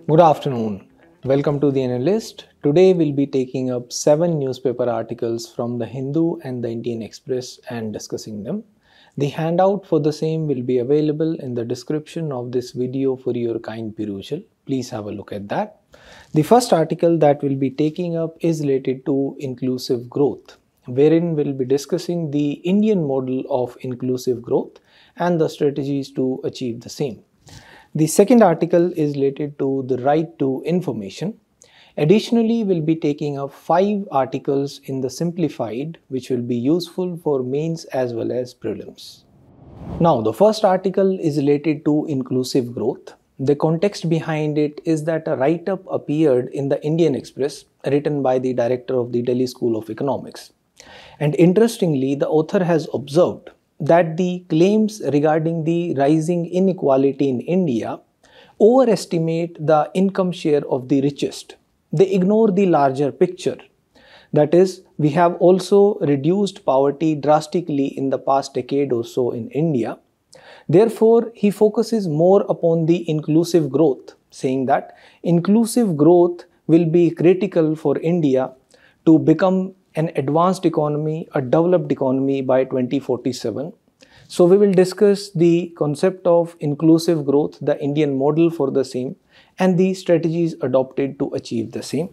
Good afternoon. Welcome to the Analyst. Today we'll be taking up 7 newspaper articles from the Hindu and the Indian Express and discussing them. The handout for the same will be available in the description of this video for your kind perusal. Please have a look at that. The first article that we'll be taking up is related to inclusive growth, wherein we'll be discussing the Indian model of inclusive growth and the strategies to achieve the same. The second article is related to the right to information. Additionally, we'll be taking up 5 articles in the simplified, which will be useful for mains as well as prelims. Now, the first article is related to inclusive growth. The context behind it is that a write-up appeared in the Indian Express written by the director of the Delhi School of Economics. And interestingly, the author has observed that the claims regarding the rising inequality in India overestimate the income share of the richest. They ignore the larger picture. That is, we have also reduced poverty drastically in the past decade or so in India. Therefore, he focuses more upon the inclusive growth, saying that inclusive growth will be critical for India to become an advanced economy, a developed economy by 2047. So we will discuss the concept of inclusive growth, the Indian model for the same, and the strategies adopted to achieve the same.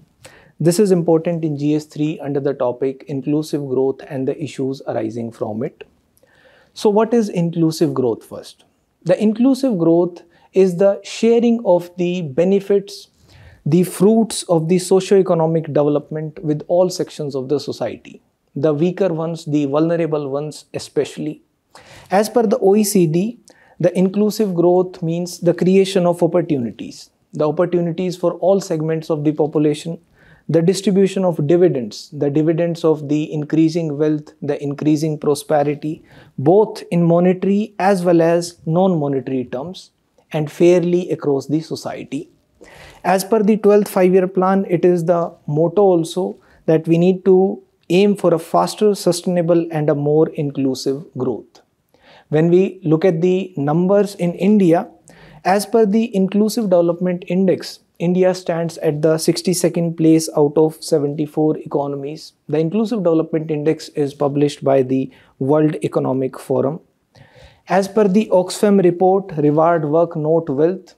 This is important in GS3 under the topic inclusive growth and the issues arising from it. So what is inclusive growth first? The inclusive growth is the sharing of the benefits, the fruits of the socio-economic development with all sections of the society, the weaker ones, the vulnerable ones especially. As per the OECD, the inclusive growth means the creation of opportunities, the opportunities for all segments of the population, the distribution of dividends, the dividends of the increasing wealth, the increasing prosperity, both in monetary as well as non-monetary terms, and fairly across the society. As per the 12th five-year plan, it is the motto also that we need to aim for a faster, sustainable and a more inclusive growth. When we look at the numbers in India, as per the Inclusive Development Index, India stands at the 62nd place out of 74 economies. The Inclusive Development Index is published by the World Economic Forum. As per the Oxfam report, Reward Work Not Wealth,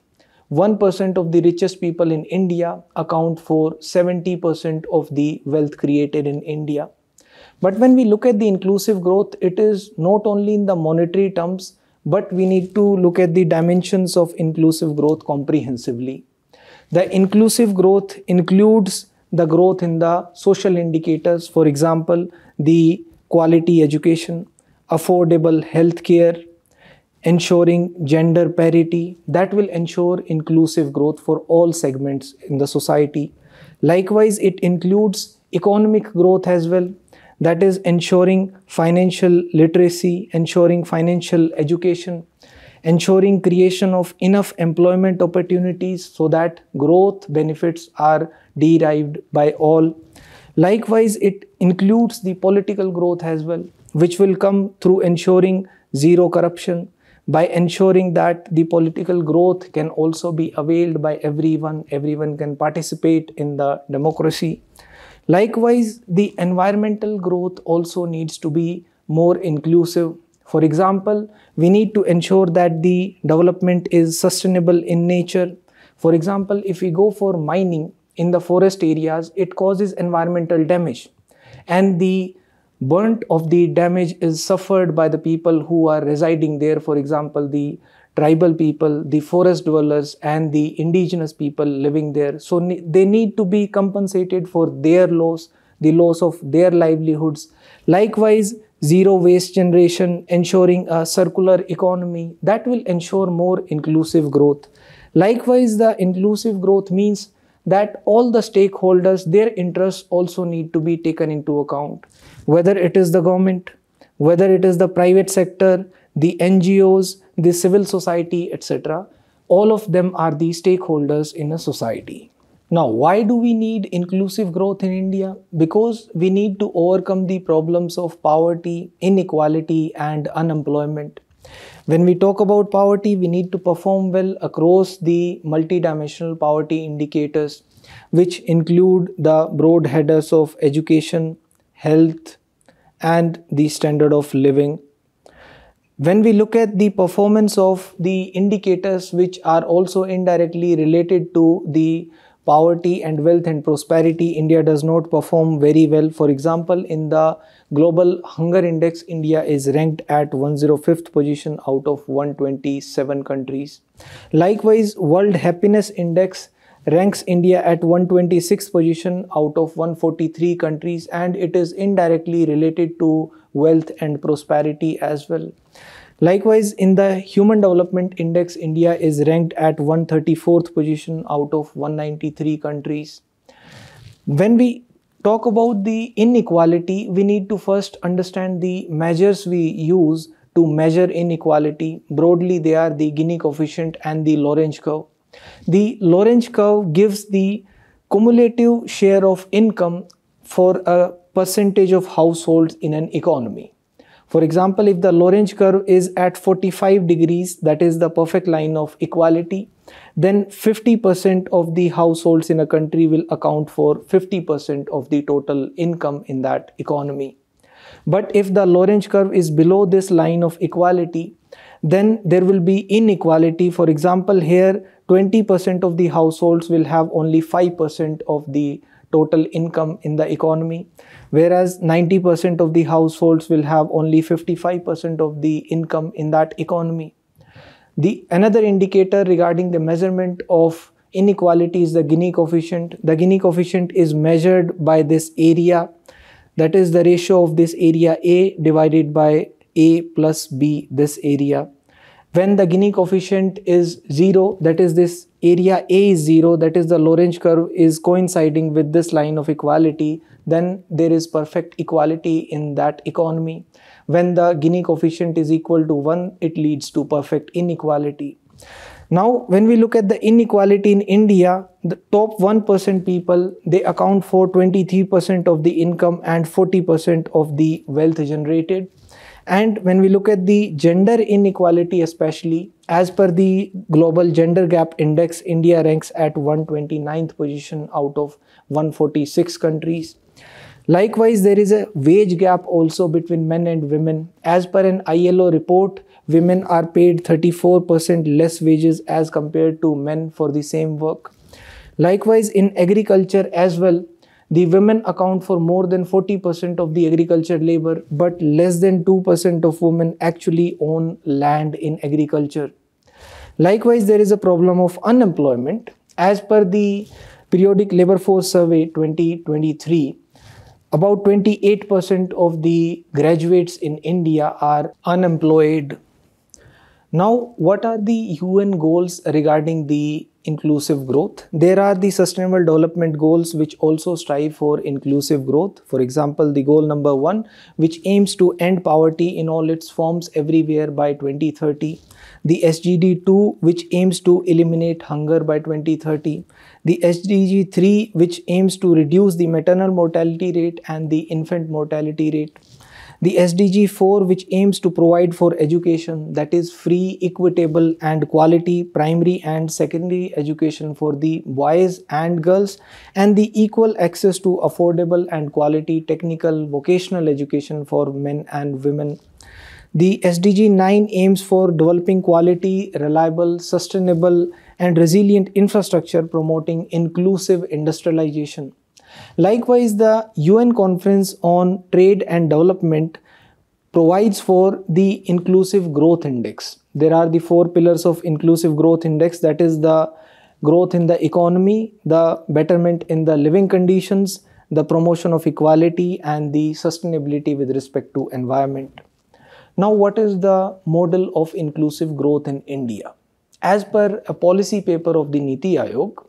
1% of the richest people in India account for 70% of the wealth created in India. But when we look at the inclusive growth, it is not only in the monetary terms, but we need to look at the dimensions of inclusive growth comprehensively. The inclusive growth includes the growth in the social indicators, for example, the quality education, affordable healthcare, ensuring gender parity. That will ensure inclusive growth for all segments in the society. Likewise, it includes economic growth as well. That is ensuring financial literacy, ensuring financial education, ensuring creation of enough employment opportunities so that growth benefits are derived by all. Likewise, it includes the political growth as well, which will come through ensuring zero corruption, by ensuring that the political growth can also be availed by everyone can participate in the democracy. Likewise, the environmental growth also needs to be more inclusive. For example, we need to ensure that the development is sustainable in nature. For example, if we go for mining in the forest areas, it causes environmental damage, and the burnt of the damage is suffered by the people who are residing there. For example, the tribal people, the forest dwellers and the indigenous people living there. So they need to be compensated for their loss, the loss of their livelihoods. Likewise, zero waste generation, ensuring a circular economy, that will ensure more inclusive growth. Likewise, the inclusive growth means that all the stakeholders, their interests also need to be taken into account, whether it is the government, whether it is the private sector, the NGOs, the civil society, etc. All of them are the stakeholders in a society. Now, why do we need inclusive growth in India? Because we need to overcome the problems of poverty, inequality and unemployment. When we talk about poverty, we need to perform well across the multidimensional poverty indicators, which include the broad headers of education, health, and the standard of living. When we look at the performance of the indicators which are also indirectly related to the poverty and wealth and prosperity, India does not perform very well. For example, in the Global Hunger Index, India is ranked at 105th position out of 127 countries. Likewise, World Happiness Index ranks India at 126th position out of 143 countries, and it is indirectly related to wealth and prosperity as well. Likewise, in the Human Development Index, India is ranked at 134th position out of 193 countries. When we talk about the inequality, we need to first understand the measures we use to measure inequality. Broadly, they are the Gini coefficient and the Lorenz curve. The Lorenz curve gives the cumulative share of income for a percentage of households in an economy. For example, if the Lorenz curve is at 45 degrees, that is the perfect line of equality, then 50% of the households in a country will account for 50% of the total income in that economy. But if the Lorenz curve is below this line of equality, then there will be inequality. For example, here 20% of the households will have only 5% of the total income in the economy, whereas 90% of the households will have only 55% of the income in that economy. Another indicator regarding the measurement of inequality is the Gini coefficient. The Gini coefficient is measured by this area, that is the ratio of this area A divided by A plus B, this area. When the Gini coefficient is 0, that is this area A is 0, that is the Lorenz curve is coinciding with this line of equality, then there is perfect equality in that economy. When the Gini coefficient is equal to 1, it leads to perfect inequality. Now, when we look at the inequality in India, the top 1% people, they account for 23% of the income and 40% of the wealth generated. And when we look at the gender inequality especially, as per the Global Gender Gap Index, India ranks at 129th position out of 146 countries. Likewise, there is a wage gap also between men and women. As per an ILO report, women are paid 34% less wages as compared to men for the same work. Likewise, in agriculture as well, the women account for more than 40% of the agriculture labor, but less than 2% of women actually own land in agriculture. Likewise, there is a problem of unemployment. As per the Periodic Labor Force Survey 2023, about 28% of the graduates in India are unemployed. Now, what are the UN goals regarding the inclusive growth? There are the Sustainable Development Goals which also strive for inclusive growth. For example, the goal number 1, which aims to end poverty in all its forms everywhere by 2030. The SDG 2, which aims to eliminate hunger by 2030. The SDG 3, which aims to reduce the maternal mortality rate and the infant mortality rate. The SDG 4, which aims to provide for education, that is free, equitable and quality primary and secondary education for the boys and girls, and the equal access to affordable and quality technical vocational education for men and women. The SDG 9 aims for developing quality, reliable, sustainable and resilient infrastructure promoting inclusive industrialization. Likewise, the UN Conference on Trade and Development provides for the Inclusive Growth Index. There are the 4 pillars of Inclusive Growth Index, that is the growth in the economy, the betterment in the living conditions, the promotion of equality and the sustainability with respect to environment. Now, what is the model of inclusive growth in India? As per a policy paper of the Niti Aayog,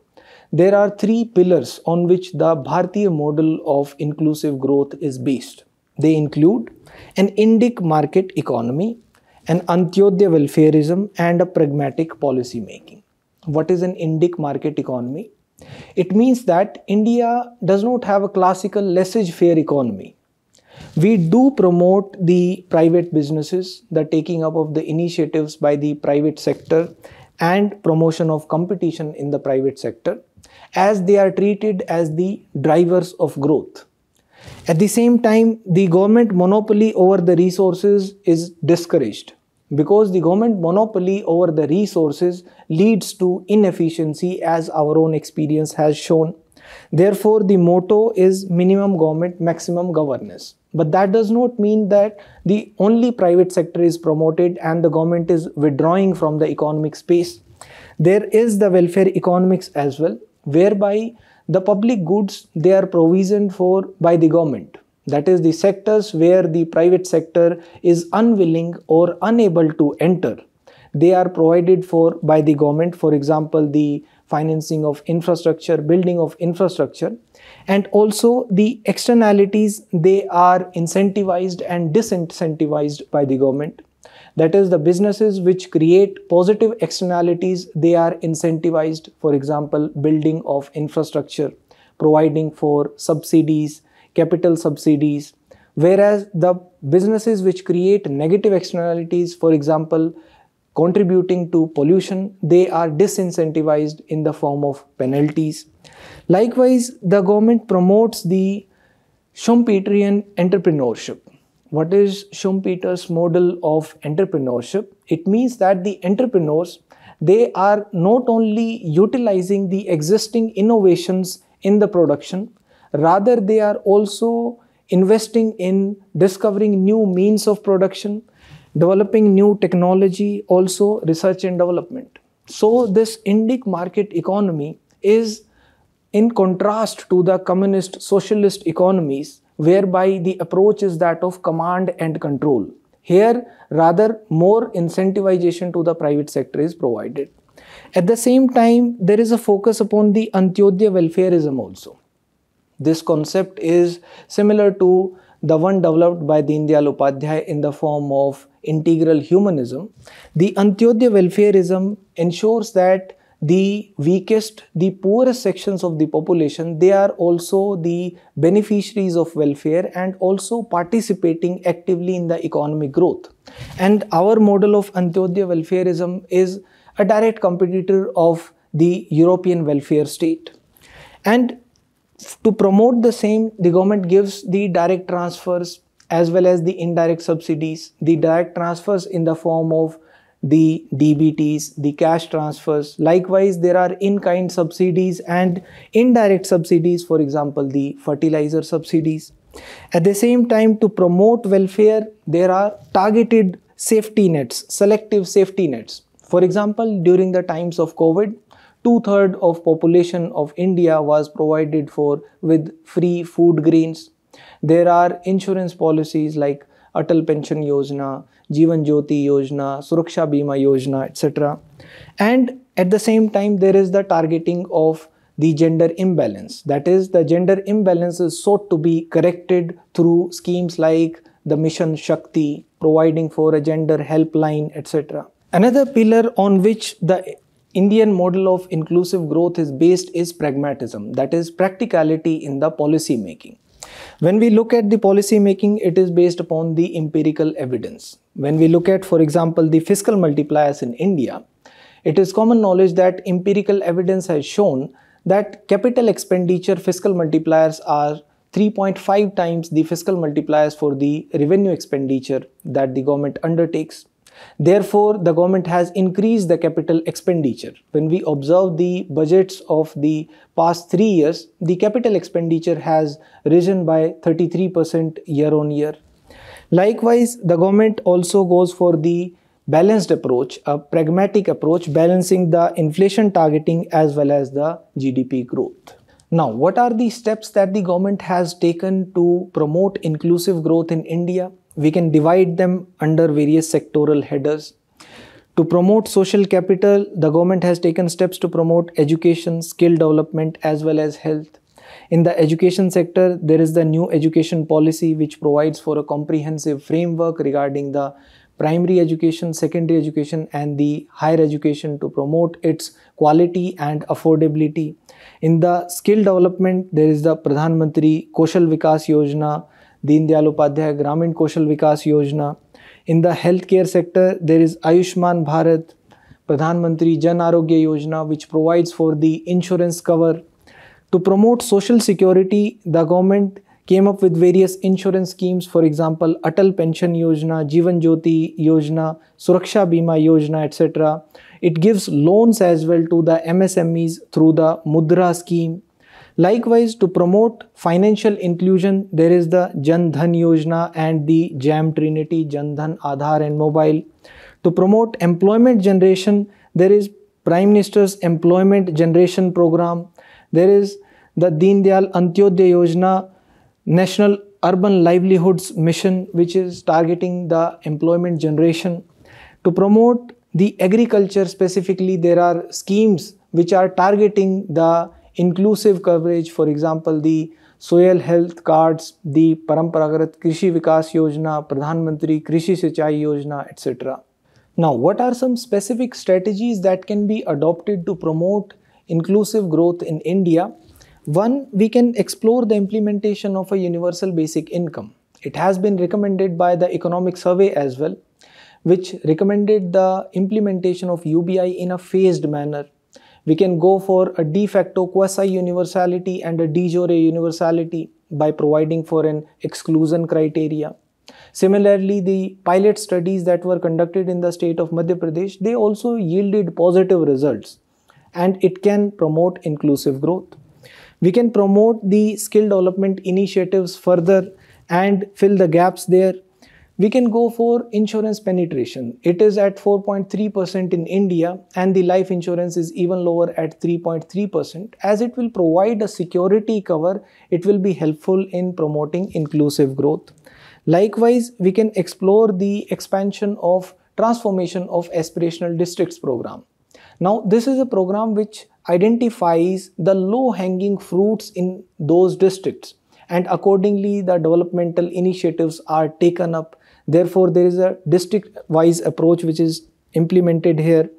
there are 3 pillars on which the Bharatiya model of inclusive growth is based. They include an Indic market economy, an Antyodaya welfareism and a pragmatic policy making. What is an Indic market economy? It means that India does not have a classical laissez-faire economy. We do promote the private businesses, the taking up of the initiatives by the private sector and promotion of competition in the private sector, as they are treated as the drivers of growth. At the same time, the government monopoly over the resources is discouraged, because the government monopoly over the resources leads to inefficiency, as our own experience has shown. Therefore, the motto is minimum government, maximum governance. But that does not mean that the only private sector is promoted and the government is withdrawing from the economic space. There is the welfare economics as well, whereby the public goods, they are provisioned for by the government. That is, the sectors where the private sector is unwilling or unable to enter, they are provided for by the government. For example, the financing of infrastructure, building of infrastructure, and also the externalities, they are incentivized and disincentivized by the government. That is, the businesses which create positive externalities, they are incentivized. For example, building of infrastructure, providing for subsidies, capital subsidies. Whereas the businesses which create negative externalities, for example, contributing to pollution, they are disincentivized in the form of penalties. Likewise, the government promotes the Schumpeterian entrepreneurship. What is Schumpeter's model of entrepreneurship? It means that the entrepreneurs, they are not only utilizing the existing innovations in the production, rather they are also investing in discovering new means of production, developing new technology, also research and development. So this Indic market economy is in contrast to the communist socialist economies, whereby the approach is that of command and control. Here, rather, more incentivization to the private sector is provided. At the same time, there is a focus upon the Antyodaya welfareism also. This concept is similar to the one developed by Deen Dayal Upadhyay in the form of integral humanism. The Antyodaya welfareism ensures that the weakest, the poorest sections of the population, they are also the beneficiaries of welfare and also participating actively in the economic growth. And our model of Antyodaya welfareism is a direct competitor of the European welfare state. And to promote the same, the government gives the direct transfers as well as the indirect subsidies. The direct transfers in the form of the DBTs, the cash transfers. Likewise, there are in-kind subsidies and indirect subsidies, for example, the fertilizer subsidies. At the same time, to promote welfare, there are targeted safety nets, selective safety nets. For example, during the times of COVID, 2/3 of population of India was provided for with free food grains. There are insurance policies like Atal Pension Yojana, Jeevan Jyoti Yojana, Suraksha Bima Yojana, etc. And at the same time, there is the targeting of the gender imbalance. That is, the gender imbalance is sought to be corrected through schemes like the Mission Shakti, providing for a gender helpline, etc. Another pillar on which the Indian model of inclusive growth is based is pragmatism, that is practicality in the policy making. When we look at the policy making, it is based upon the empirical evidence. When we look at, for example, the fiscal multipliers in India, it is common knowledge that empirical evidence has shown that capital expenditure fiscal multipliers are 3.5 times the fiscal multipliers for the revenue expenditure that the government undertakes. Therefore, the government has increased the capital expenditure. When we observe the budgets of the past 3 years, the capital expenditure has risen by 33% year on year. Likewise, the government also goes for the balanced approach, a pragmatic approach, balancing the inflation targeting as well as the GDP growth. Now, what are the steps that the government has taken to promote inclusive growth in India? We can divide them under various sectoral headers. To promote social capital, the government has taken steps to promote education, skill development as well as health. In the education sector, there is the new education policy which provides for a comprehensive framework regarding the primary education, secondary education and the higher education to promote its quality and affordability. In the skill development, there is the Pradhan Mantri Kaushal Vikas Yojana, Deen Dayal Upadhyay Gramin Kaushal Vikas Yojana. In the healthcare sector, there is Ayushman Bharat, Pradhan Mantri Jan Arogya Yojana, which provides for the insurance cover. To promote social security, the government came up with various insurance schemes, for example, Atal Pension Yojana, Jeevan Jyoti Yojana, Suraksha Bima Yojana, etc. It gives loans as well to the MSMEs through the Mudra scheme. Likewise, to promote financial inclusion, there is the Jan Dhan Yojana and the JAM Trinity, Jan Dhan, Aadhaar and Mobile. To promote employment generation, there is Prime Minister's Employment Generation Program. There is the Deen Dayal Antyodaya Yojana, National Urban Livelihoods Mission, which is targeting the employment generation. To promote the agriculture specifically, there are schemes which are targeting the inclusive coverage, for example, the soil health cards, the Paramparagat Krishi Vikas Yojana, Pradhan Mantri Krishi Sinchai Yojana, etc. Now, what are some specific strategies that can be adopted to promote inclusive growth in India? One, we can explore the implementation of a universal basic income. It has been recommended by the Economic Survey as well, which recommended the implementation of UBI in a phased manner. We can go for a de facto quasi-universality and a de jure universality by providing for an exclusion criteria. Similarly, the pilot studies that were conducted in the state of Madhya Pradesh, they also yielded positive results, and it can promote inclusive growth. We can promote the skill development initiatives further and fill the gaps there. We can go for insurance penetration. It is at 4.3% in India, and the life insurance is even lower at 3.3%. As it will provide a security cover, it will be helpful in promoting inclusive growth. Likewise, we can explore the expansion of transformation of aspirational districts program. Now, this is a program which identifies the low-hanging fruits in those districts, and accordingly the developmental initiatives are taken up. Therefore, there is a district-wise approach which is implemented here.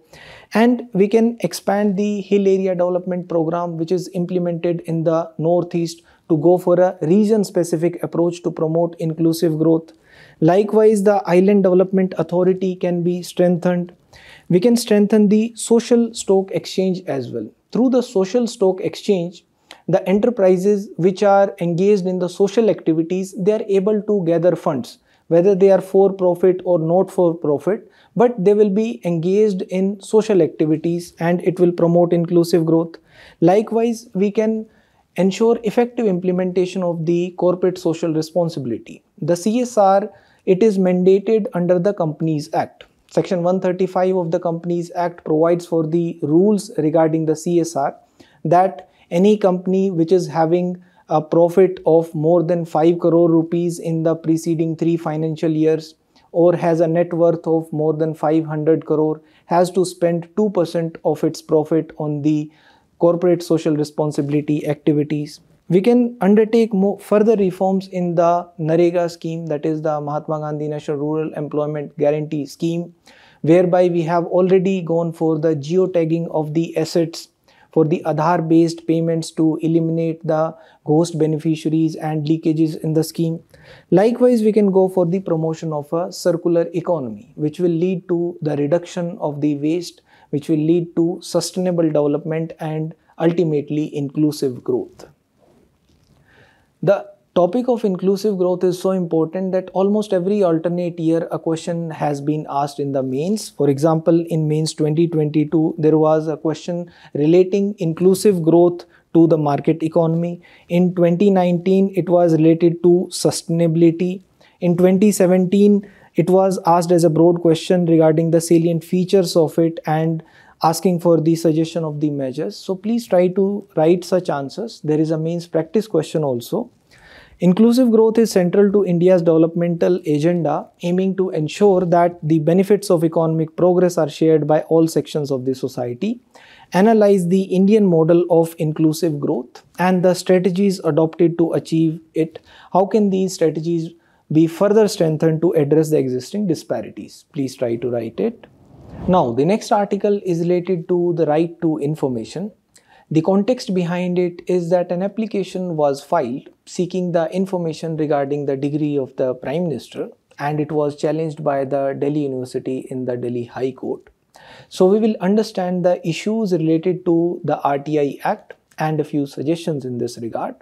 And we can expand the hill area development program which is implemented in the northeast to go for a region-specific approach to promote inclusive growth. Likewise, the Island Development Authority can be strengthened. We can strengthen the social stock exchange as well. Through the social stock exchange, the enterprises which are engaged in the social activities, they are able to gather funds, whether they are for profit or not for profit, but they will be engaged in social activities and it will promote inclusive growth. Likewise, we can ensure effective implementation of the corporate social responsibility. The CSR, it is mandated under the Companies Act. Section 135 of the Companies Act provides for the rules regarding the CSR, that any company which is having a profit of more than 5 crore rupees in the preceding 3 financial years or has a net worth of more than 500 crore has to spend 2% of its profit on the corporate social responsibility activities. We can undertake further reforms in the NREGA scheme, that is the Mahatma Gandhi National Rural Employment Guarantee Scheme, whereby we have already gone for the geotagging of the assets, for the Aadhaar based payments to eliminate the ghost beneficiaries and leakages in the scheme. Likewise, we can go for the promotion of a circular economy, which will lead to the reduction of the waste, which will lead to sustainable development and ultimately inclusive growth. The topic of inclusive growth is so important that almost every alternate year a question has been asked in the mains. For example, in mains 2022, there was a question relating inclusive growth to the market economy. In 2019, it was related to sustainability. In 2017, it was asked as a broad question regarding the salient features of it and asking for the suggestion of the measures. So please try to write such answers. There is a mains practice question also. Inclusive growth is central to India's developmental agenda, aiming to ensure that the benefits of economic progress are shared by all sections of the society. Analyze the Indian model of inclusive growth and the strategies adopted to achieve it. How can these strategies be further strengthened to address the existing disparities? Please try to write it. Now, the next article is related to the right to information. The context behind it is that an application was filed seeking the information regarding the degree of the Prime Minister, and it was challenged by the Delhi University in the Delhi High Court. So we will understand the issues related to the RTI Act and a few suggestions in this regard.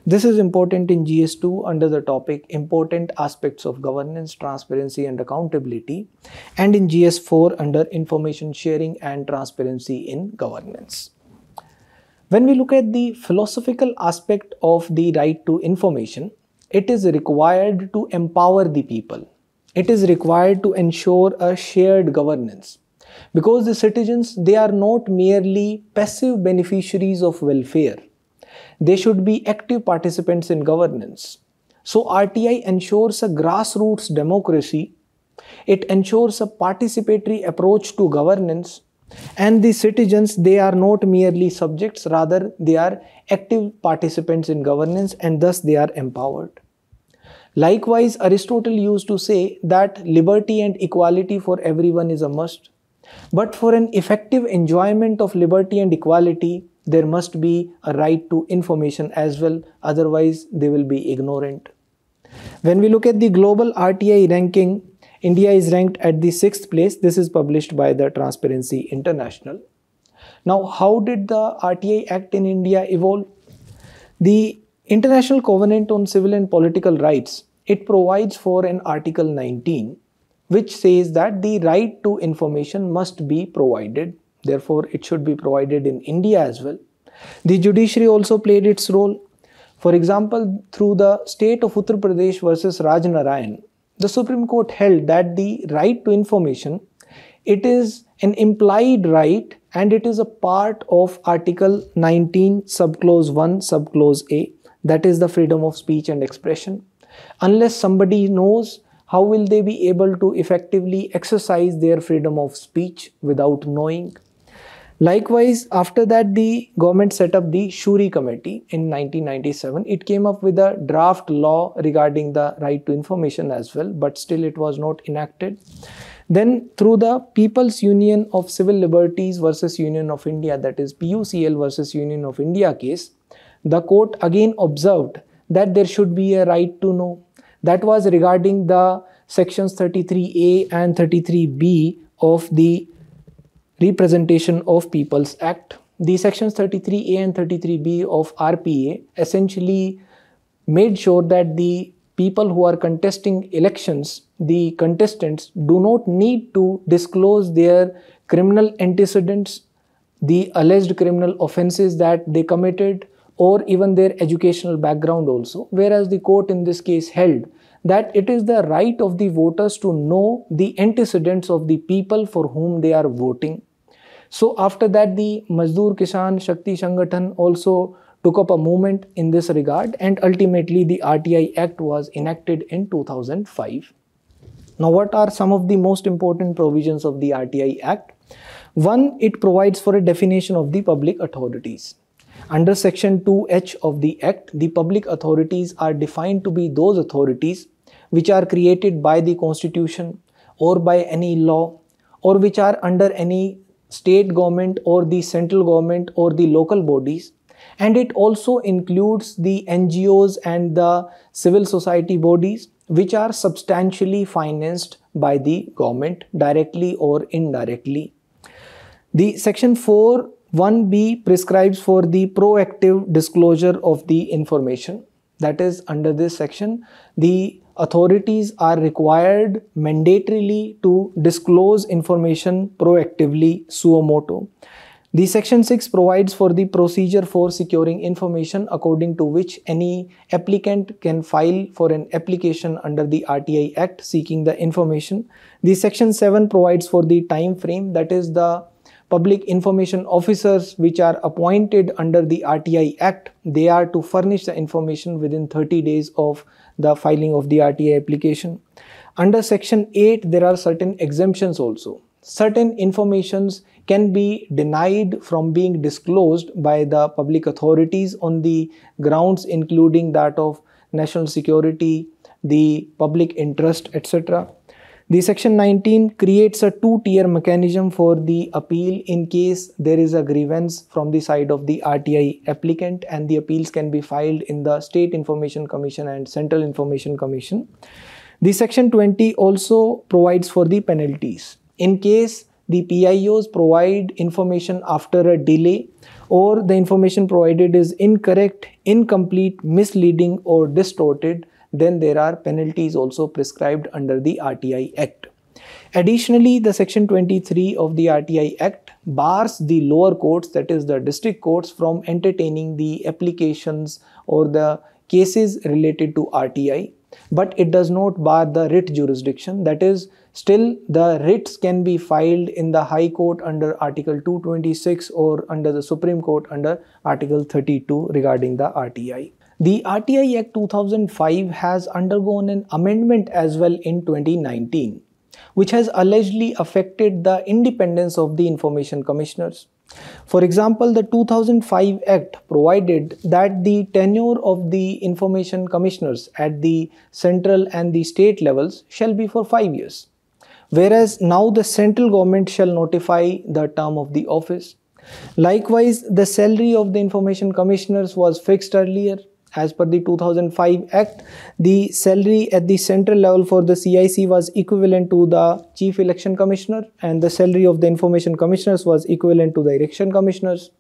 This is important in GS2 under the topic Important Aspects of Governance, Transparency and Accountability, and in GS4 under Information Sharing and Transparency in Governance. When we look at the philosophical aspect of the right to information, it is required to empower the people. It is required to ensure a shared governance, because the citizens, they are not merely passive beneficiaries of welfare. They should be active participants in governance. So RTI ensures a grassroots democracy. It ensures a participatory approach to governance, and the citizens, they are not merely subjects, rather they are active participants in governance, and thus they are empowered. Likewise, Aristotle used to say that liberty and equality for everyone is a must. But for an effective enjoyment of liberty and equality, there must be a right to information as well, otherwise they will be ignorant. When we look at the global RTI ranking, India is ranked at the 6th place. This is published by the Transparency International. Now, how did the RTI Act in India evolve? The International Covenant on Civil and Political Rights, it provides for an Article 19, which says that the right to information must be provided. Therefore, it should be provided in India as well. The judiciary also played its role. For example, through the state of Uttar Pradesh versus Raj Narayan, the Supreme Court held that the right to information, it is an implied right and it is a part of Article 19, subclause 1, subclause A, that is the freedom of speech and expression. Unless somebody knows, how will they be able to effectively exercise their freedom of speech without knowing? Likewise, after that, the government set up the Shuri Committee in 1997. It came up with a draft law regarding the right to information as well, but still it was not enacted. Then through the People's Union of Civil Liberties versus Union of India, that is PUCL versus Union of India case, the court again observed that there should be a right to know. That was regarding the sections 33A and 33B of the Representation of People's Act. The sections 33A and 33B of RPA essentially made sure that the people who are contesting elections, the contestants, do not need to disclose their criminal antecedents, the alleged criminal offenses that they committed, or even their educational background also. Whereas the court in this case held that it is the right of the voters to know the antecedents of the people for whom they are voting. So after that, the Mazdoor Kisan Shakti Sangathan also took up a movement in this regard, and ultimately the RTI Act was enacted in 2005. Now, what are some of the most important provisions of the RTI Act? One, it provides for a definition of the public authorities. Under section 2H of the Act, the public authorities are defined to be those authorities which are created by the Constitution or by any law, or which are under any state government or the central government or the local bodies. And it also includes the NGOs and the civil society bodies which are substantially financed by the government directly or indirectly. The section 4(1)(b) prescribes for the proactive disclosure of the information. That is, under this section, the authorities are required mandatorily to disclose information proactively, suo motu. The section 6 provides for the procedure for securing information, according to which any applicant can file for an application under the RTI Act seeking the information. The section 7 provides for the time frame, that is the public information officers which are appointed under the RTI Act, they are to furnish the information within 30 days of the filing of the RTI application. Under section 8, there are certain exemptions also. Certain informations can be denied from being disclosed by the public authorities on the grounds including that of national security, the public interest, etc. The Section 19 creates a two-tier mechanism for the appeal in case there is a grievance from the side of the RTI applicant, and the appeals can be filed in the State Information Commission and Central Information Commission. The Section 20 also provides for the penalties. In case the PIOs provide information after a delay, or the information provided is incorrect, incomplete, misleading or distorted, then there are penalties also prescribed under the RTI Act. Additionally, the Section 23 of the RTI Act bars the lower courts, that is the district courts, from entertaining the applications or the cases related to RTI, but it does not bar the writ jurisdiction. That is, still the writs can be filed in the High Court under Article 226 or under the Supreme Court under Article 32 regarding the RTI. The RTI Act 2005 has undergone an amendment as well in 2019, which has allegedly affected the independence of the information commissioners. For example, the 2005 Act provided that the tenure of the information commissioners at the central and the state levels shall be for 5 years, whereas now the central government shall notify the term of the office. Likewise, the salary of the information commissioners was fixed earlier. As per the 2005 Act, the salary at the central level for the CIC was equivalent to the Chief Election Commissioner, and the salary of the Information Commissioners was equivalent to the Election Commissioners.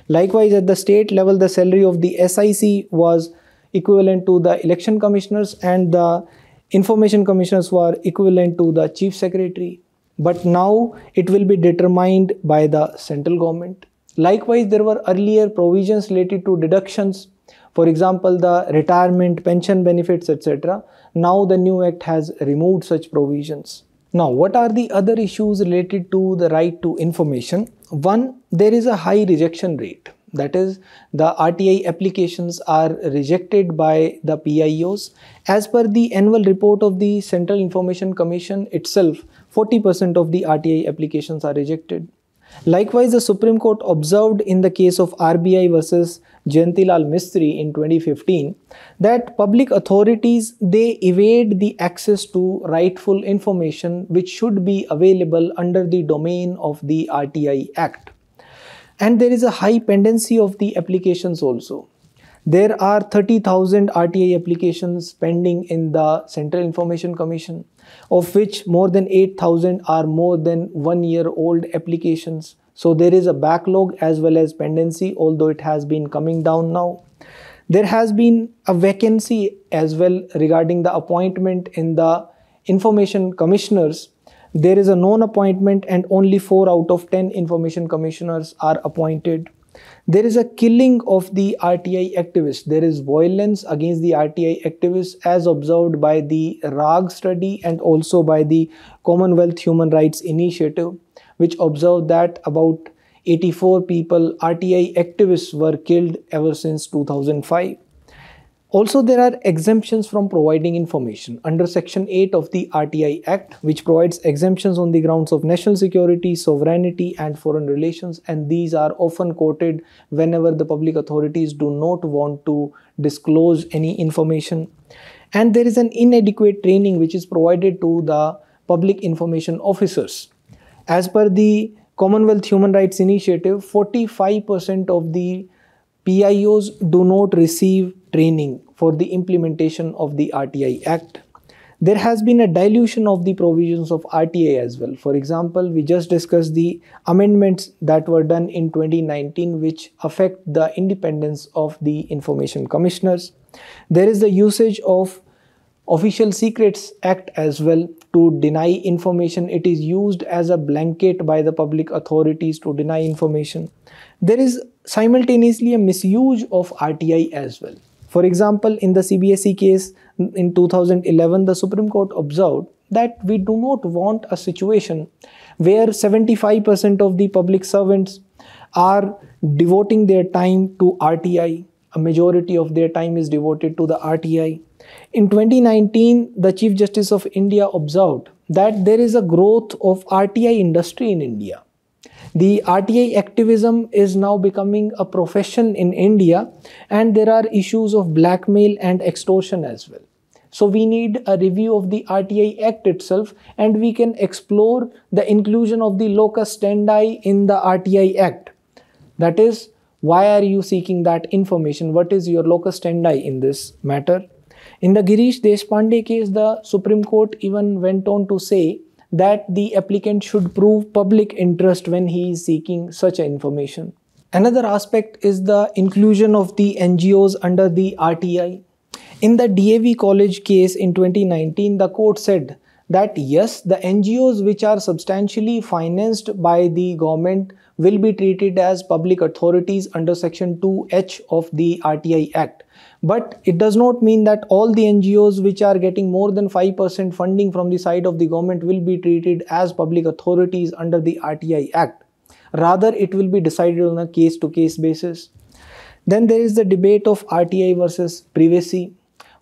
Likewise, at the state level, the salary of the SIC was equivalent to the Election Commissioners, and the Information Commissioners were equivalent to the Chief Secretary. But now it will be determined by the central government. Likewise, there were earlier provisions related to deductions. For example, the retirement, pension benefits, etc. Now the new Act has removed such provisions. Now, what are the other issues related to the right to information? One, there is a high rejection rate. That is, the RTI applications are rejected by the PIOs. As per the annual report of the Central Information Commission itself, 40% of the RTI applications are rejected. Likewise, the Supreme Court observed in the case of RBI versus Jayantilal Mistry in 2015 that public authorities, they evade the access to rightful information which should be available under the domain of the RTI Act. And there is a high pendency of the applications also. There are 30,000 RTI applications pending in the Central Information Commission, of which more than 8,000 are more than 1 year old applications. So there is a backlog as well as pendency, although it has been coming down now. There has been a vacancy as well regarding the appointment in the information commissioners. There is a non-appointment and only 4 out of 10 information commissioners are appointed. There is a killing of the RTI activists. There is violence against the RTI activists as observed by the RAG study and also by the Commonwealth Human Rights Initiative, which observed that about 84 people, RTI activists, were killed ever since 2005. Also, there are exemptions from providing information under Section 8 of the RTI Act, which provides exemptions on the grounds of national security, sovereignty and foreign relations, and these are often quoted whenever the public authorities do not want to disclose any information. And there is an inadequate training which is provided to the public information officers. As per the Commonwealth Human Rights Initiative, 45% of the PIOs do not receive training for the implementation of the RTI Act. There has been a dilution of the provisions of RTI as well. For example, we just discussed the amendments that were done in 2019 which affect the independence of the information commissioners. There is the usage of Official Secrets Act as well to deny information. It is used as a blanket by the public authorities to deny information. There is simultaneously a misuse of RTI as well. For example, in the CBSE case in 2011, the Supreme Court observed that we do not want a situation where 75% of the public servants are devoting their time to RTI. A majority of their time is devoted to the RTI. In 2019, the Chief Justice of India observed that there is a growth of RTI industry in India. The RTI activism is now becoming a profession in India, and there are issues of blackmail and extortion as well. So we need a review of the RTI Act itself, and we can explore the inclusion of the locus standi in the RTI Act. That is, why are you seeking that information? What is your locus standi in this matter? In the Girish Deshpande case, the Supreme Court even went on to say that the applicant should prove public interest when he is seeking such information. Another aspect is the inclusion of the NGOs under the RTI. In the DAV College case in 2019, the court said that yes, the NGOs which are substantially financed by the government will be treated as public authorities under Section 2H of the RTI Act. But it does not mean that all the NGOs which are getting more than 5% funding from the side of the government will be treated as public authorities under the RTI Act. Rather, it will be decided on a case-to-case basis. Then there is the debate of RTI versus privacy.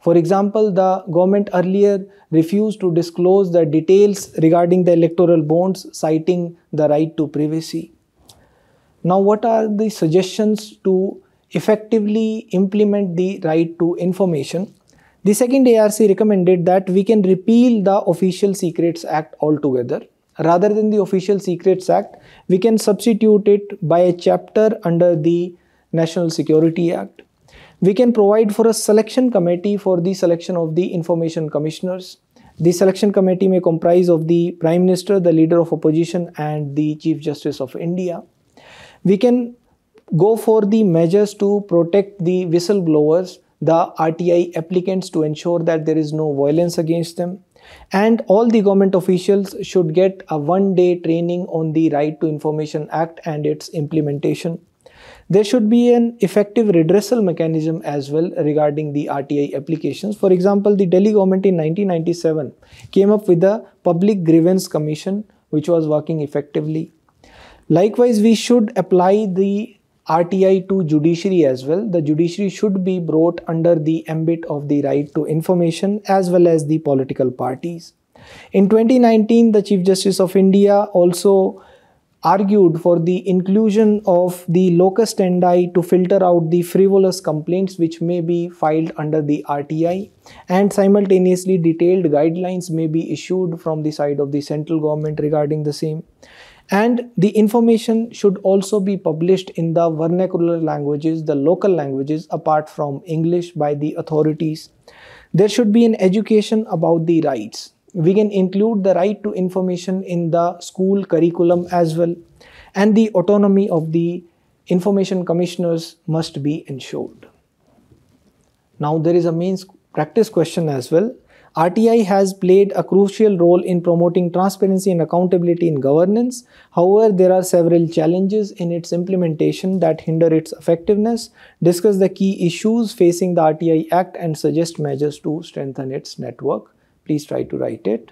For example, the government earlier refused to disclose the details regarding the electoral bonds, citing the right to privacy. Now, what are the suggestions to effectively implement the right to information? The second ARC recommended that we can repeal the Official Secrets Act altogether. Rather than the Official Secrets Act, we can substitute it by a chapter under the National Security Act. We can provide for a selection committee for the selection of the information commissioners. The selection committee may comprise of the Prime Minister, the Leader of Opposition, and the Chief Justice of India. We can go for the measures to protect the whistleblowers, the RTI applicants, to ensure that there is no violence against them. And all the government officials should get a one-day training on the Right to Information Act and its implementation. There should be an effective redressal mechanism as well regarding the RTI applications. For example, the Delhi government in 1997 came up with the Public Grievance Commission, which was working effectively. Likewise, we should apply the RTI to judiciary as well. The judiciary should be brought under the ambit of the right to information as well as the political parties. In 2019, the Chief Justice of India also argued for the inclusion of the locus standi to filter out the frivolous complaints which may be filed under the RTI, and simultaneously detailed guidelines may be issued from the side of the central government regarding the same. And the information should also be published in the vernacular languages, the local languages apart from English, by the authorities. There should be an education about the rights. We can include the right to information in the school curriculum as well. And the autonomy of the information commissioners must be ensured. Now there is a main practice question as well. RTI has played a crucial role in promoting transparency and accountability in governance. However, there are several challenges in its implementation that hinder its effectiveness. Discuss the key issues facing the RTI Act and suggest measures to strengthen its network. Please try to write it.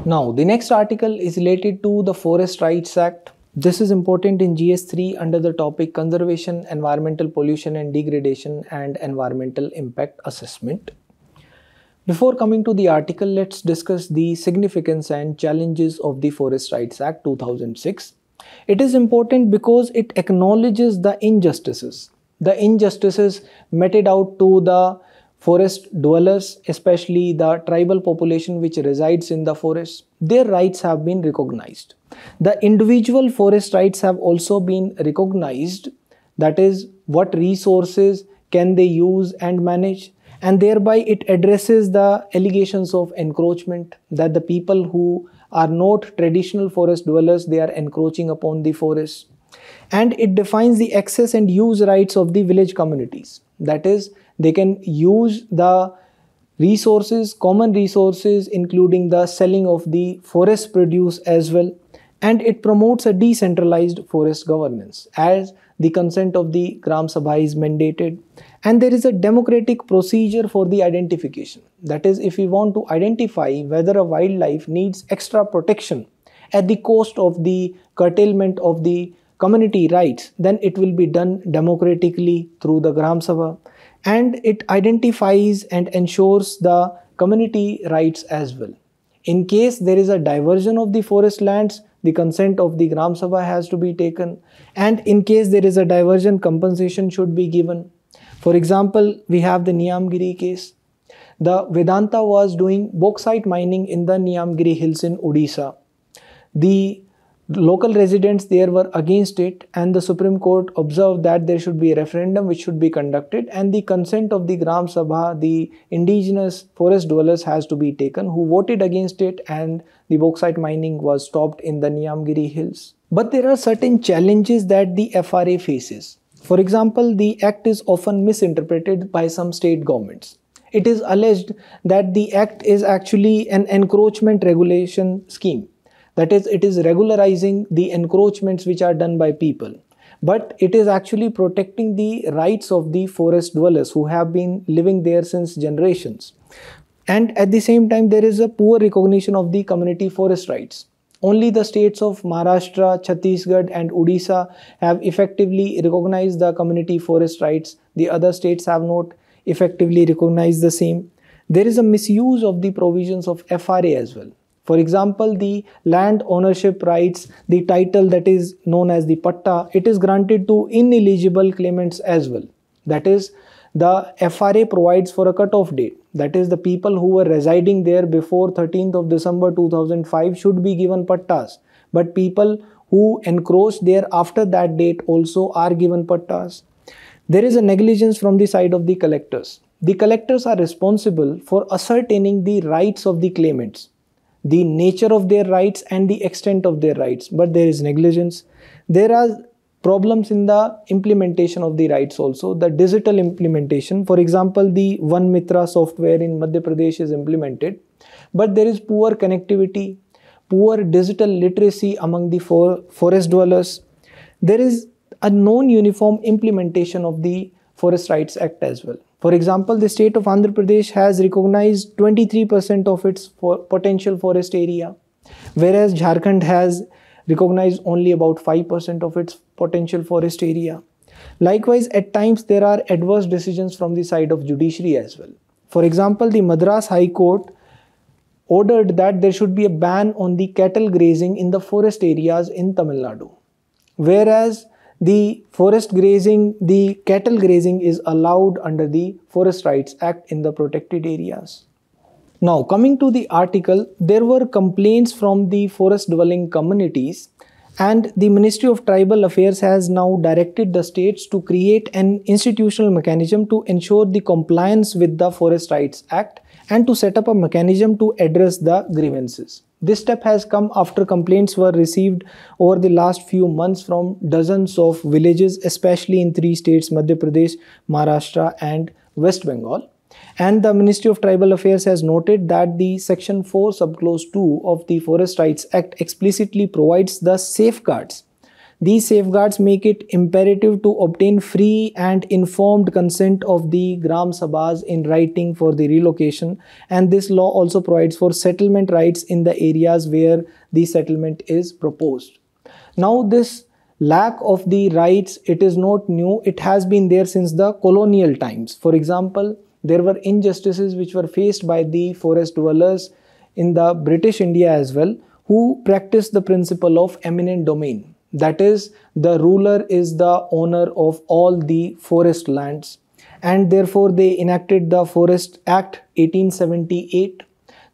Now, the next article is related to the Forest Rights Act. This is important in GS3 under the topic Conservation, Environmental Pollution and Degradation, and Environmental Impact Assessment. Before coming to the article, let's discuss the significance and challenges of the Forest Rights Act 2006. It is important because it acknowledges the injustices meted out to the forest dwellers, especially the tribal population which resides in the forest. Their rights have been recognized. The individual forest rights have also been recognized, that is, what resources can they use and manage. And thereby it addresses the allegations of encroachment, that the people who are not traditional forest dwellers, they are encroaching upon the forest. And it defines the access and use rights of the village communities. That is, they can use the resources, common resources, including the selling of the forest produce as well. And it promotes a decentralized forest governance as the consent of the Gram Sabha is mandated. And there is a democratic procedure for the identification. That is, if we want to identify whether a wildlife needs extra protection at the cost of the curtailment of the community rights, then it will be done democratically through the Gram Sabha. And it identifies and ensures the community rights as well. In case there is a diversion of the forest lands, the consent of the Gram Sabha has to be taken. And in case there is a diversion, compensation should be given. For example, we have the Niyamgiri case. the Vedanta was doing bauxite mining in the Niyamgiri hills in Odisha. The local residents there were against it, and the Supreme Court observed that there should be a referendum which should be conducted, and the consent of the Gram Sabha, the indigenous forest dwellers, has to be taken, who voted against it, and the bauxite mining was stopped in the Niyamgiri hills. But there are certain challenges that the FRA faces. For example, the act is often misinterpreted by some state governments. It is alleged that the act is actually an encroachment regulation scheme. That is, it is regularizing the encroachments which are done by people. But it is actually protecting the rights of the forest dwellers who have been living there since generations. And at the same time, there is a poor recognition of the community forest rights. Only the states of Maharashtra, Chhattisgarh and Odisha have effectively recognized the community forest rights. The other states have not effectively recognized the same. There is a misuse of the provisions of FRA as well. For example, the land ownership rights, the title that is known as the patta, it is granted to ineligible claimants as well. That is, the FRA provides for a cut-off date. That is, the people who were residing there before 13th of December 2005 should be given pattas. But people who encroached there after that date also are given pattas. There is a negligence from the side of the collectors. The collectors are responsible for ascertaining the rights of the claimants, the nature of their rights and the extent of their rights, but there is negligence. There are problems in the implementation of the rights also, the digital implementation. For example, the One Mitra software in Madhya Pradesh is implemented, but there is poor connectivity, poor digital literacy among the forest dwellers. There is a non-uniform implementation of the Forest Rights Act as well. For example, the state of Andhra Pradesh has recognized 23% of its potential forest area, whereas Jharkhand has recognized only about 5% of its potential forest area. Likewise, at times there are adverse decisions from the side of judiciary as well. For example, the Madras High Court ordered that there should be a ban on the cattle grazing in the forest areas in Tamil Nadu, whereas the forest grazing, the cattle grazing is allowed under the Forest Rights Act in the protected areas. Now, coming to the article, there were complaints from the forest dwelling communities, and the Ministry of Tribal Affairs has now directed the states to create an institutional mechanism to ensure the compliance with the Forest Rights Act and to set up a mechanism to address the grievances. This step has come after complaints were received over the last few months from dozens of villages, especially in three states, Madhya Pradesh, Maharashtra and West Bengal. And the Ministry of Tribal Affairs has noted that the Section 4 Subclause 2 of the Forest Rights Act explicitly provides the safeguards. These safeguards make it imperative to obtain free and informed consent of the Gram Sabhas in writing for the relocation, and this law also provides for settlement rights in the areas where the settlement is proposed. Now, this lack of the rights, it is not new. It has been there since the colonial times. For example, there were injustices which were faced by the forest dwellers in the British India as well, who practiced the principle of eminent domain. That is, the ruler is the owner of all the forest lands, and therefore they enacted the Forest Act 1878.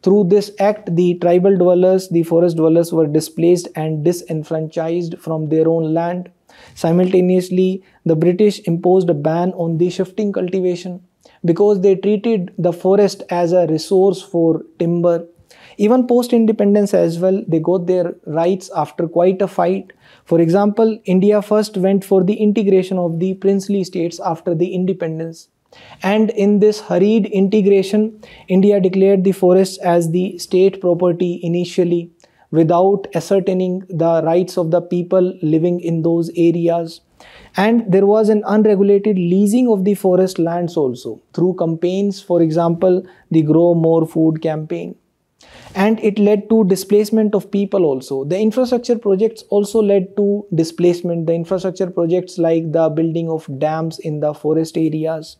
Through this act, the tribal dwellers, the forest dwellers were displaced and disenfranchised from their own land. Simultaneously, the British imposed a ban on the shifting cultivation because they treated the forest as a resource for timber. Even post-independence as well, they got their rights after quite a fight. For example, India first went for the integration of the princely states after the independence. And in this hurried integration, India declared the forests as the state property initially, without ascertaining the rights of the people living in those areas. And there was an unregulated leasing of the forest lands also through campaigns, for example, the Grow More Food campaign. And it led to displacement of people also. The infrastructure projects also led to displacement. The infrastructure projects like the building of dams in the forest areas.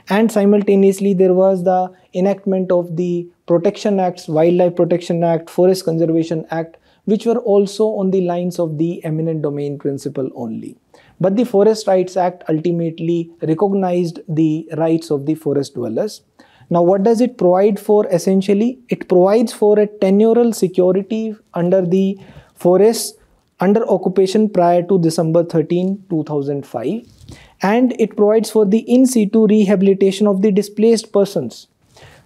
And simultaneously, there was the enactment of the Protection Acts, Wildlife Protection Act, Forest Conservation Act, which were also on the lines of the eminent domain principle only. But the Forest Rights Act ultimately recognized the rights of the forest dwellers. Now, what does it provide for essentially? It provides for a tenural security under the forests under occupation prior to December 13, 2005, and it provides for the in situ rehabilitation of the displaced persons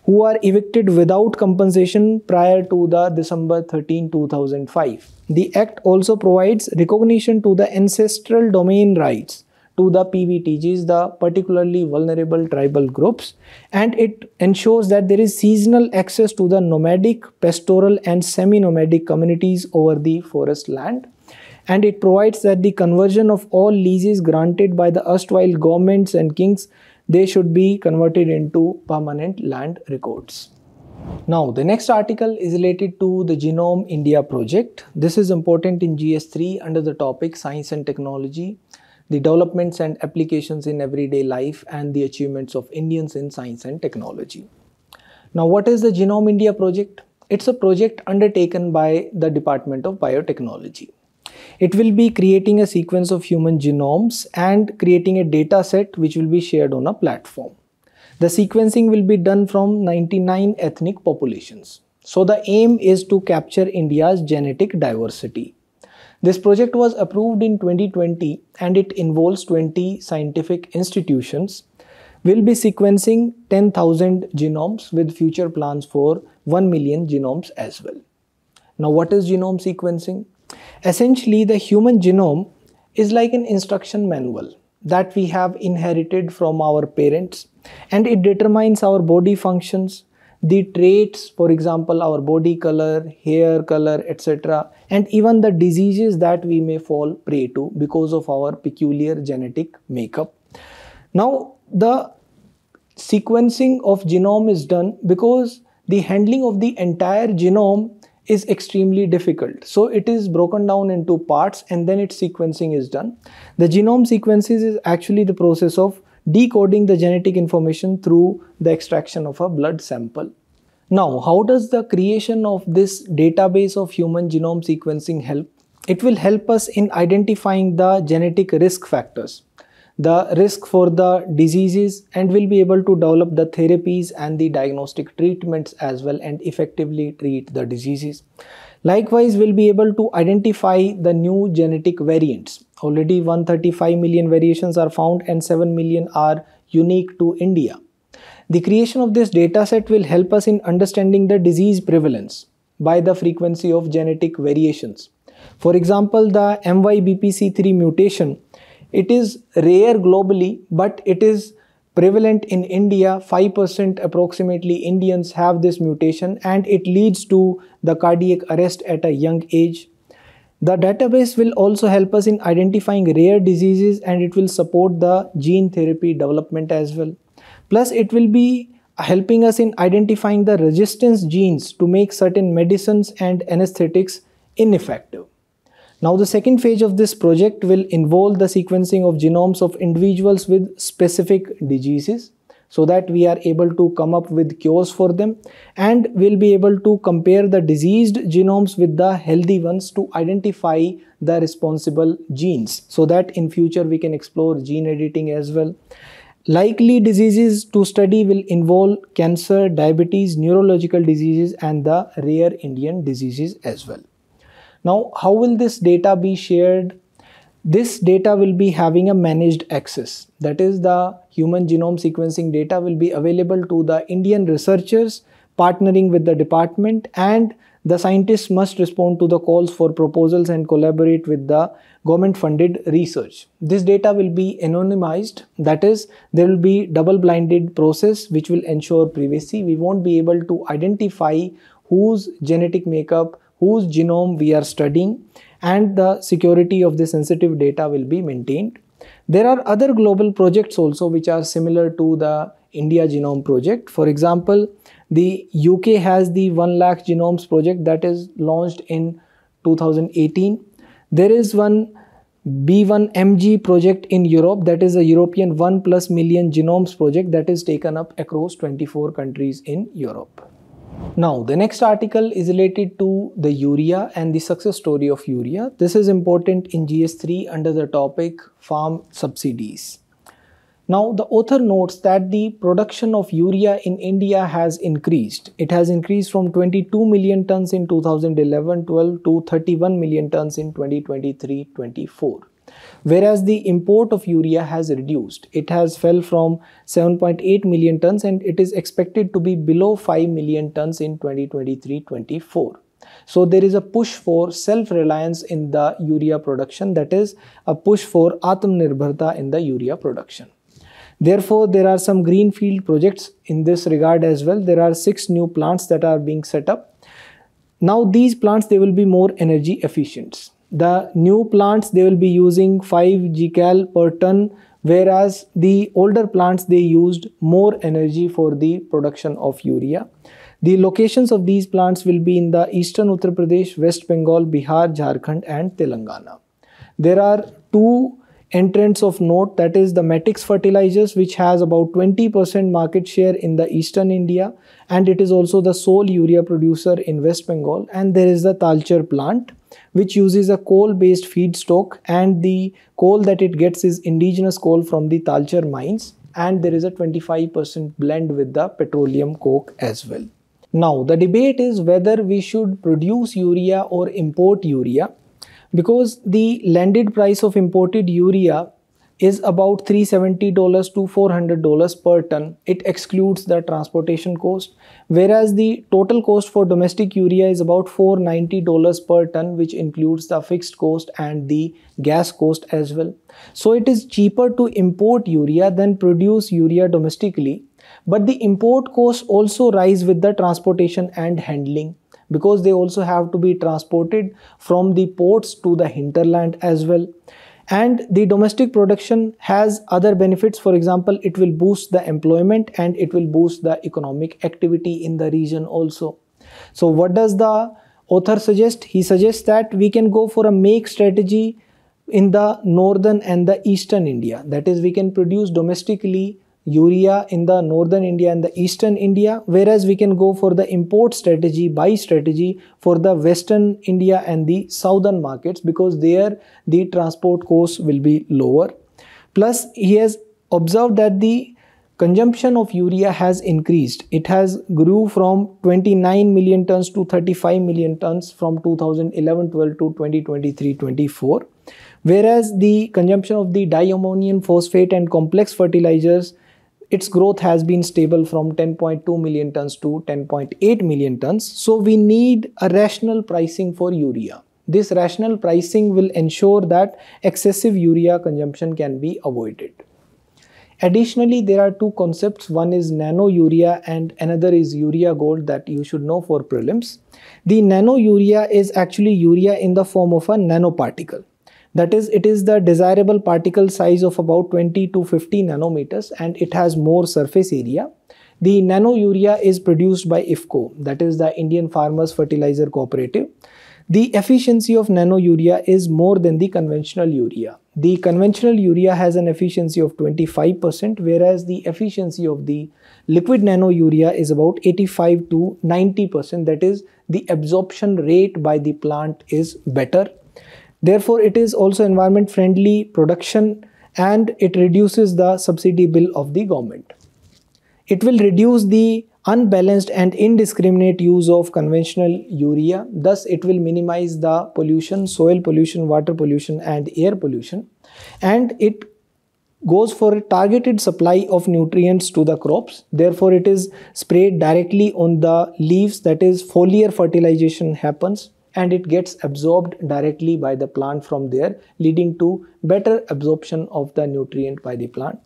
who are evicted without compensation prior to the December 13, 2005. The Act also provides recognition to the ancestral domain rights to the PVTGs, the particularly vulnerable tribal groups, and it ensures that there is seasonal access to the nomadic, pastoral and semi-nomadic communities over the forest land. And it provides that the conversion of all leases granted by the erstwhile governments and kings, they should be converted into permanent land records. Now, the next article is related to the Genome India project. This is important in GS3 under the topic Science and Technology, the developments and applications in everyday life and the achievements of Indians in science and technology. Now, what is the Genome India project? It's a project undertaken by the Department of Biotechnology. It will be creating a sequence of human genomes and creating a data set which will be shared on a platform. The sequencing will be done from 99 ethnic populations. So the aim is to capture India's genetic diversity. This project was approved in 2020 and it involves 20 scientific institutions. We'll be sequencing 10,000 genomes with future plans for 1 million genomes as well. Now, what is genome sequencing? Essentially, the human genome is like an instruction manual that we have inherited from our parents, and it determines our body functions, the traits, for example, our body color, hair color, etc., and even the diseases that we may fall prey to because of our peculiar genetic makeup. Now, the sequencing of genome is done because the handling of the entire genome is extremely difficult. So it is broken down into parts and then its sequencing is done. The genome sequences is actually the process of decoding the genetic information through the extraction of a blood sample. Now, how does the creation of this database of human genome sequencing help? It will help us in identifying the genetic risk factors, the risk for the diseases, and will be able to develop the therapies and the diagnostic treatments as well and effectively treat the diseases. Likewise, we'll be able to identify the new genetic variants. Already 135 million variations are found and 7 million are unique to India. The creation of this dataset will help us in understanding the disease prevalence by the frequency of genetic variations. For example, the MYBPC3 mutation, it is rare globally, but it is prevalent in India. 5% approximately Indians have this mutation and it leads to the cardiac arrest at a young age. The database will also help us in identifying rare diseases and it will support the gene therapy development as well. Plus, it will be helping us in identifying the resistance genes to make certain medicines and anesthetics ineffective. Now, the second phase of this project will involve the sequencing of genomes of individuals with specific diseases so that we are able to come up with cures for them, and we'll be able to compare the diseased genomes with the healthy ones to identify the responsible genes so that in future we can explore gene editing as well. Likely diseases to study will involve cancer, diabetes, neurological diseases and the rare Indian diseases as well. Now, how will this data be shared? This data will be having a managed access. That is, the human genome sequencing data will be available to the Indian researchers partnering with the department, and the scientists must respond to the calls for proposals and collaborate with the government-funded research. This data will be anonymized. That is, there will be double-blinded process which will ensure privacy. We won't be able to identify whose genetic makeup, whose genome we are studying, and the security of the sensitive data will be maintained. There are other global projects also which are similar to the India Genome project. For example, the UK has the 1 lakh genomes project that is launched in 2018. There is one B1MG project in Europe, that is a European 1+ million genomes project that is taken up across 24 countries in Europe. Now, the next article is related to the urea and the success story of urea. This is important in GS3 under the topic farm subsidies. Now, the author notes that the production of urea in India has increased. It has increased from 22 million tons in 2011-12 to 31 million tons in 2023-24. Whereas the import of urea has reduced. It has fell from 7.8 million tons and it is expected to be below 5 million tons in 2023-24. So there is a push for self-reliance in the urea production, that is a push for Atmanirbharta in the urea production. Therefore, there are some greenfield projects in this regard as well. There are 6 new plants that are being set up. Now these plants, they will be more energy efficient. The new plants, they will be using 5 gcal per ton, whereas the older plants, they used more energy for the production of urea. The locations of these plants will be in the eastern Uttar Pradesh, West Bengal, Bihar, Jharkhand and Telangana. There are 2 entrants of note, that is the Matix Fertilizers, which has about 20% market share in the eastern India, and it is also the sole urea producer in West Bengal. And there is the Talcher plant, which uses a coal-based feedstock, and the coal that it gets is indigenous coal from the Talcher mines, and there is a 25% blend with the petroleum coke as well. Now, the debate is whether we should produce urea or import urea, because the landed price of imported urea is about $370 to $400 per ton. It excludes the transportation cost, whereas the total cost for domestic urea is about $490 per ton, which includes the fixed cost and the gas cost as well. So it is cheaper to import urea than produce urea domestically, but the import costs also rise with the transportation and handling, because they also have to be transported from the ports to the hinterland as well. And the domestic production has other benefits. For example, it will boost the employment and it will boost the economic activity in the region also. So what does the author suggest? He suggests that we can go for a make strategy in the northern and the eastern India. That is, we can produce domestically urea in the northern India and the eastern India, whereas we can go for the import strategy, buy strategy for the western India and the southern markets, because there the transport costs will be lower. Plus, he has observed that the consumption of urea has increased. It has grew from 29 million tons to 35 million tons from 2011-12 to 2023-24, whereas the consumption of the diammonium phosphate and complex fertilizers, its growth has been stable from 10.2 million tons to 10.8 million tons. So we need a rational pricing for urea. This rational pricing will ensure that excessive urea consumption can be avoided. Additionally, there are 2 concepts. One is nano urea and another is urea gold, that you should know for prelims. The nano urea is actually urea in the form of a nanoparticle. That is, it is the desirable particle size of about 20 to 50 nanometers and it has more surface area. The nano urea is produced by IFFCO, that is the Indian Farmers Fertilizer Cooperative. The efficiency of nano urea is more than the conventional urea. The conventional urea has an efficiency of 25%, whereas the efficiency of the liquid nano urea is about 85 to 90%. That is, the absorption rate by the plant is better. Therefore, it is also environment friendly production and it reduces the subsidy bill of the government. It will reduce the unbalanced and indiscriminate use of conventional urea. Thus, it will minimize the pollution, soil pollution, water pollution and air pollution. And it goes for a targeted supply of nutrients to the crops. Therefore, it is sprayed directly on the leaves, that is foliar fertilization happens, and it gets absorbed directly by the plant from there, leading to better absorption of the nutrient by the plant.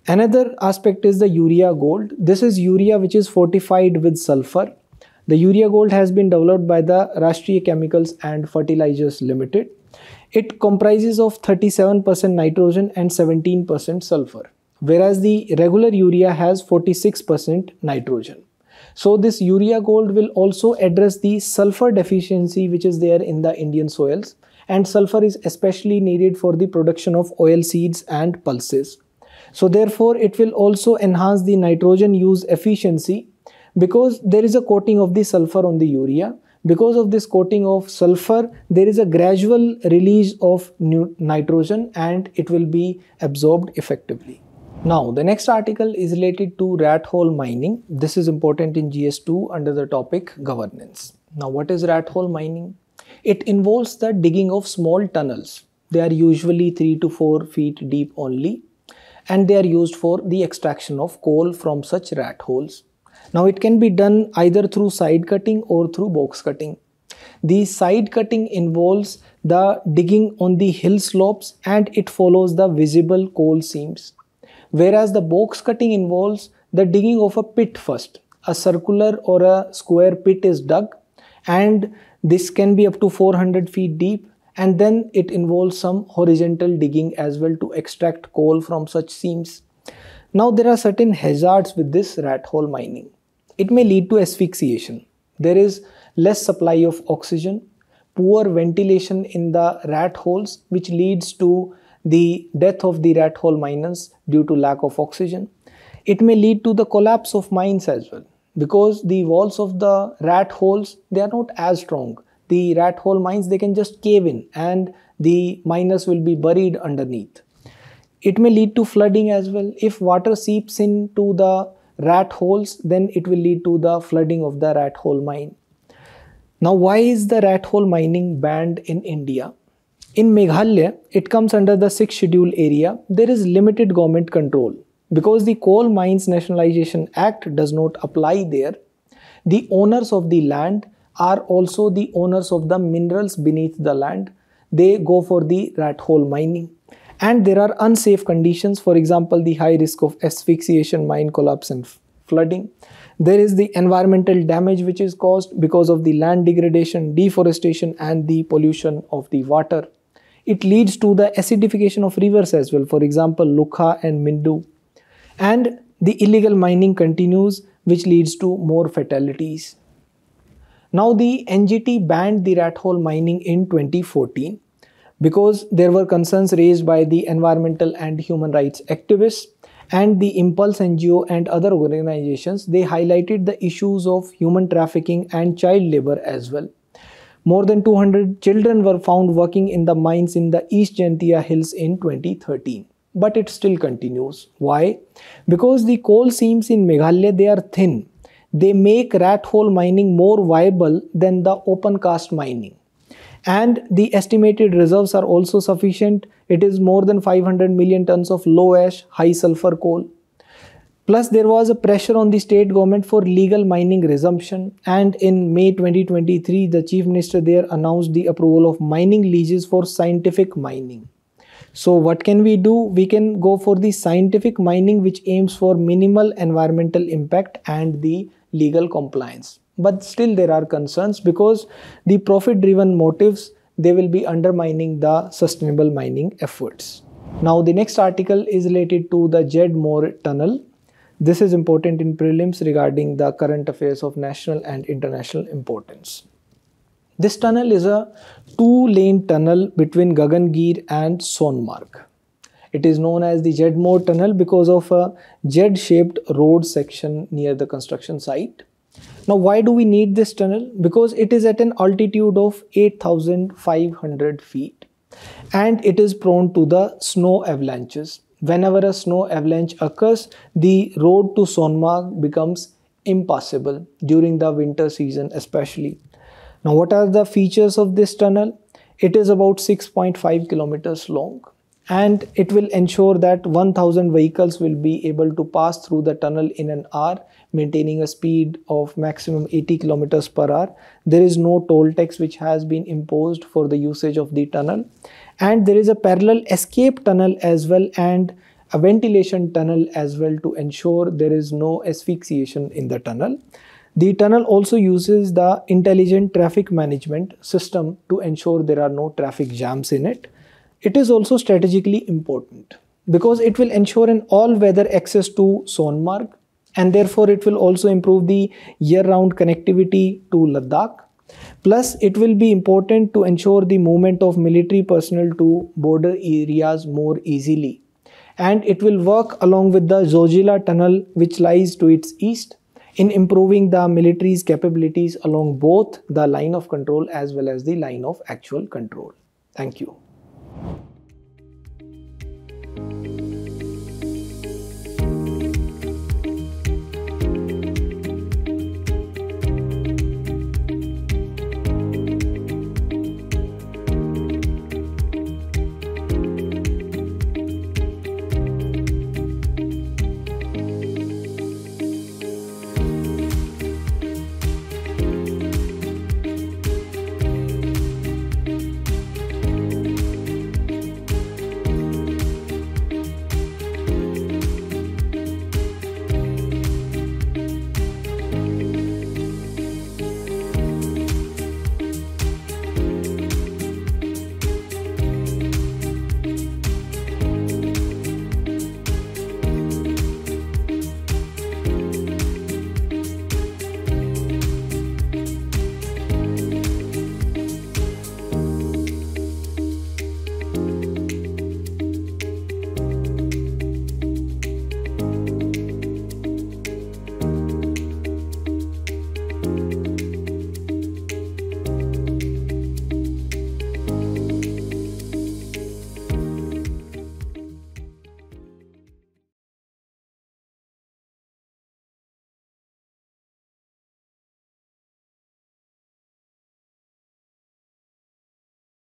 Another aspect is the urea gold. This is urea which is fortified with sulfur. The urea gold has been developed by the Rashtriya Chemicals and Fertilizers Limited. It comprises of 37% nitrogen and 17% sulfur, whereas the regular urea has 46% nitrogen. So this urea gold will also address the sulfur deficiency which is there in the Indian soils, and sulfur is especially needed for the production of oil seeds and pulses. So therefore it will also enhance the nitrogen use efficiency, because there is a coating of the sulfur on the urea. Because of this coating of sulfur, there is a gradual release of nitrogen and it will be absorbed effectively. Now, the next article is related to rat hole mining. This is important in GS2 under the topic governance. Now, what is rat hole mining? It involves the digging of small tunnels. They are usually 3 to 4 feet deep only, and they are used for the extraction of coal from such rat holes. Now, it can be done either through side cutting or through box cutting. The side cutting involves the digging on the hill slopes and it follows the visible coal seams. Whereas the box cutting involves the digging of a pit first. A circular or a square pit is dug, and this can be up to 400 feet deep, and then it involves some horizontal digging as well to extract coal from such seams. Now, there are certain hazards with this rat hole mining. It may lead to asphyxiation. There is less supply of oxygen, poor ventilation in the rat holes, which leads to the death of the rat hole miners due to lack of oxygen. It may lead to the collapse of mines as well, because the walls of the rat holes, they are not as strong. The rat hole mines, they can just cave in and the miners will be buried underneath. It may lead to flooding as well. If water seeps into the rat holes, then it will lead to the flooding of the rat hole mine. Now, why is the rat hole mining banned in India? In Meghalaya, it comes under the 6th schedule area. There is limited government control because the Coal Mines Nationalization Act does not apply there. The owners of the land are also the owners of the minerals beneath the land. They go for the rat hole mining. And there are unsafe conditions, for example, the high risk of asphyxiation, mine collapse and flooding. There is the environmental damage which is caused because of the land degradation, deforestation and the pollution of the water. It leads to the acidification of rivers as well, for example, Lukha and Mindu. And the illegal mining continues, which leads to more fatalities. Now, the NGT banned the rat hole mining in 2014 because there were concerns raised by the environmental and human rights activists, and the Impulse NGO and other organizations. They highlighted the issues of human trafficking and child labor as well. More than 200 children were found working in the mines in the East Jaintia Hills in 2013. But it still continues. Why? Because the coal seams in Meghalaya, they are thin. They make rat hole mining more viable than the open cast mining. And the estimated reserves are also sufficient. It is more than 500 million tons of low ash, high sulfur coal. Plus, there was a pressure on the state government for legal mining resumption, and in May 2023, the Chief Minister there announced the approval of mining leases for scientific mining. So what can we do? We can go for the scientific mining which aims for minimal environmental impact and the legal compliance. But still there are concerns because the profit-driven motives, they will be undermining the sustainable mining efforts. Now the next article is related to the Morh Tunnel. This is important in prelims regarding the current affairs of national and international importance. This tunnel is a 2-lane tunnel between Gagangir and Sonmarg. It is known as the Morh Tunnel because of a Z-shaped road section near the construction site. Now, why do we need this tunnel? Because it is at an altitude of 8,500 feet and it is prone to the snow avalanches. Whenever a snow avalanche occurs, the road to Sonmarg becomes impassable during the winter season especially. Now, what are the features of this tunnel? It is about 6.5 kilometers long and it will ensure that 1,000 vehicles will be able to pass through the tunnel in an hour, maintaining a speed of maximum 80 kilometers per hour. There is no toll tax which has been imposed for the usage of the tunnel. And there is a parallel escape tunnel as well and a ventilation tunnel as well to ensure there is no asphyxiation in the tunnel. The tunnel also uses the intelligent traffic management system to ensure there are no traffic jams in it. It is also strategically important because it will ensure an all-weather access to Sonmarg, and therefore it will also improve the year-round connectivity to Ladakh. Plus, it will be important to ensure the movement of military personnel to border areas more easily. And it will work along with the Zojila tunnel which lies to its east in improving the military's capabilities along both the line of control as well as the line of actual control. Thank you.